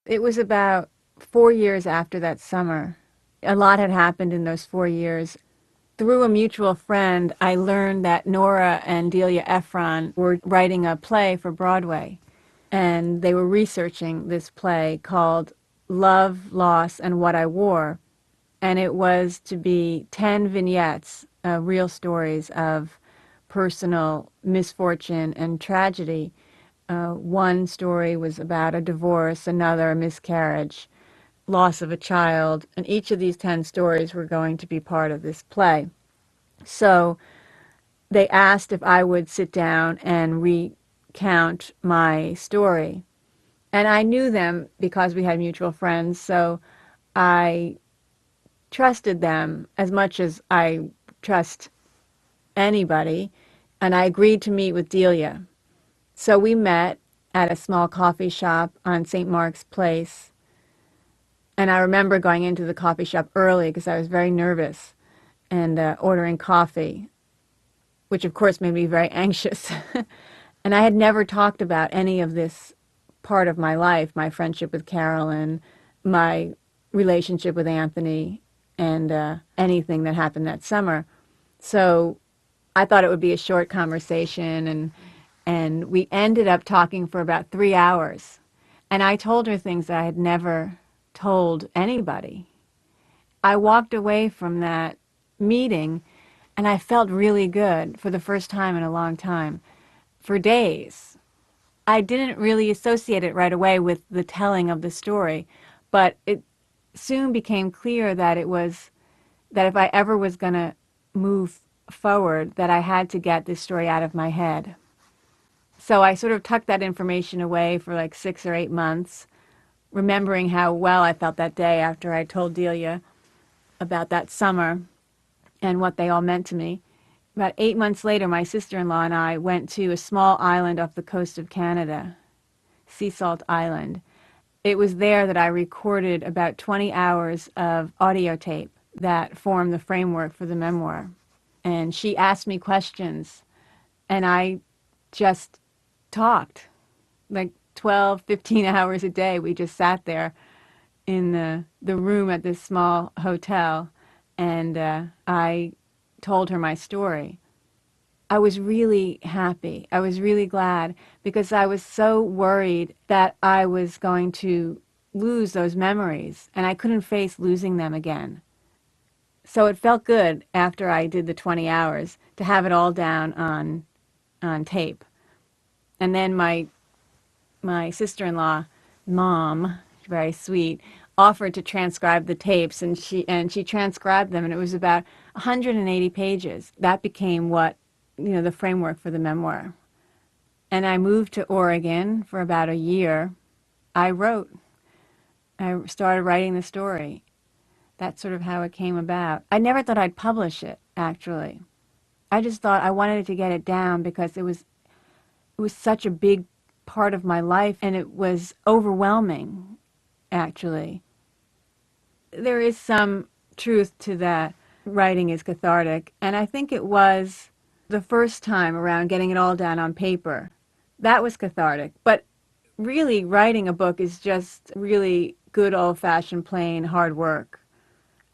It was about 4 years after that summer. A lot had happened in those 4 years. Through a mutual friend, I learned that Nora and Delia Ephron were writing a play for Broadway, and they were researching this play called Love, Loss, and What I Wore, and it was to be 10 vignettes, real stories of personal misfortune and tragedy. One story was about a divorce, another a miscarriage, loss of a child, and each of these 10 stories were going to be part of this play. So they asked if I would sit down and recount my story. And I knew them because we had mutual friends, so I trusted them as much as I trust anybody, and I agreed to meet with Delia. So we met at a small coffee shop on St. Mark's Place, and I remember going into the coffee shop early because I was very nervous and ordering coffee, which of course made me very anxious. And I had never talked about any of this part of my life, my friendship with Carolyn, my relationship with Anthony, and anything that happened that summer. So I thought it would be a short conversation, and we ended up talking for about 3 hours. And I told her things that I had never told anybody. I walked away from that meeting, and I felt really good for the first time in a long time, for days. I didn't really associate it right away with the telling of the story, but it soon became clear that it was that if I ever was going to move forward, that I had to get this story out of my head. So I sort of tucked that information away for like 6 or 8 months, remembering how well I felt that day after I told Delia about that summer and what they all meant to me. About 8 months later, my sister-in-law and I went to a small island off the coast of Canada, Sea Salt Island. It was there that I recorded about 20 hours of audio tape that formed the framework for the memoir. And she asked me questions, and I just talked. Like 12, 15 hours a day, we just sat there in the room at this small hotel, and I told her my story. I was really happy. I was really glad because I was so worried that I was going to lose those memories and I couldn't face losing them again. So it felt good after I did the 20 hours to have it all down on tape. And then my sister-in-law, Mom, very sweet, offered to transcribe the tapes, and she transcribed them, and it was about 180 pages. That became the framework for the memoir. And I moved to Oregon for about a year. I started writing the story. That's sort of how it came about. I never thought I'd publish it, actually. I just thought I wanted to get it down because it was such a big part of my life, and it was overwhelming, actually. There is some truth to that. Writing is cathartic, and I think it was the first time around getting it all down on paper. That was cathartic, but really writing a book is just really good old-fashioned plain hard work.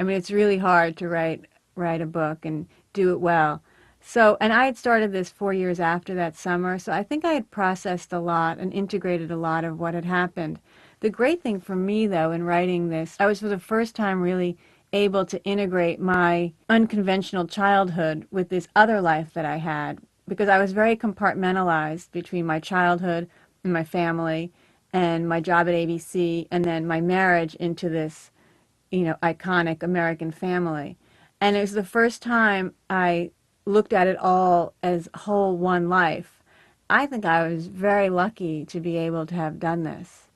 I mean, it's really hard to write a book and do it well. So, and I had started this 4 years after that summer, so I think I had processed a lot and integrated a lot of what had happened. The great thing for me, though, in writing this, I was for the first time really able to integrate my unconventional childhood with this other life that I had, because I was very compartmentalized between my childhood and my family and my job at ABC and then my marriage into this, iconic American family. And it was the first time I looked at it all as whole one life. I think I was very lucky to be able to have done this.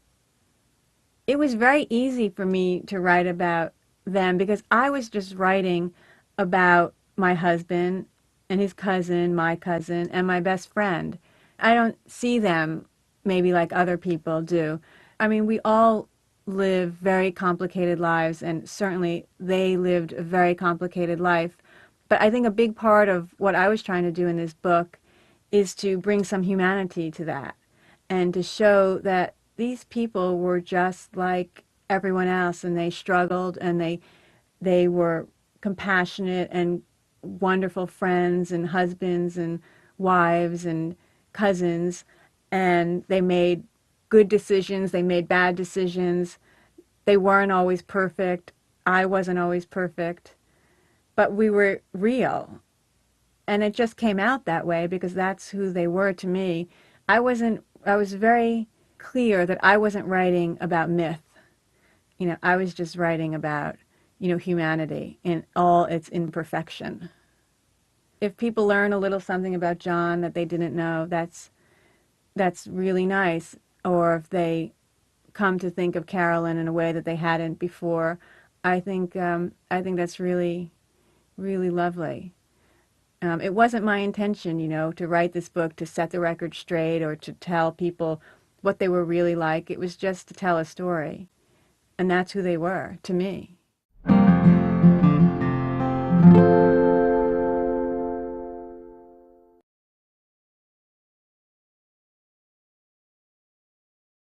It was very easy for me to write about them because I was just writing about my husband and his cousin, my cousin, and my best friend. I don't see them maybe like other people do. I mean, we all live very complicated lives, and certainly they lived a very complicated life. But I think a big part of what I was trying to do in this book is to bring some humanity to that and to show that these people were just like everyone else, and they struggled, and they were compassionate and wonderful friends and husbands and wives and cousins, and they made good decisions, they made bad decisions. They weren't always perfect. I wasn't always perfect, but we were real. And it just came out that way because that's who they were to me. I was very clear that I wasn't writing about myth. I was just writing about, humanity in all its imperfection. If people learn a little something about John that they didn't know, that's really nice. Or if they come to think of Carolyn in a way that they hadn't before, I think that's really, really lovely. It wasn't my intention, to write this book to set the record straight or to tell people what they were really like. It was just to tell a story. And that's who they were to me.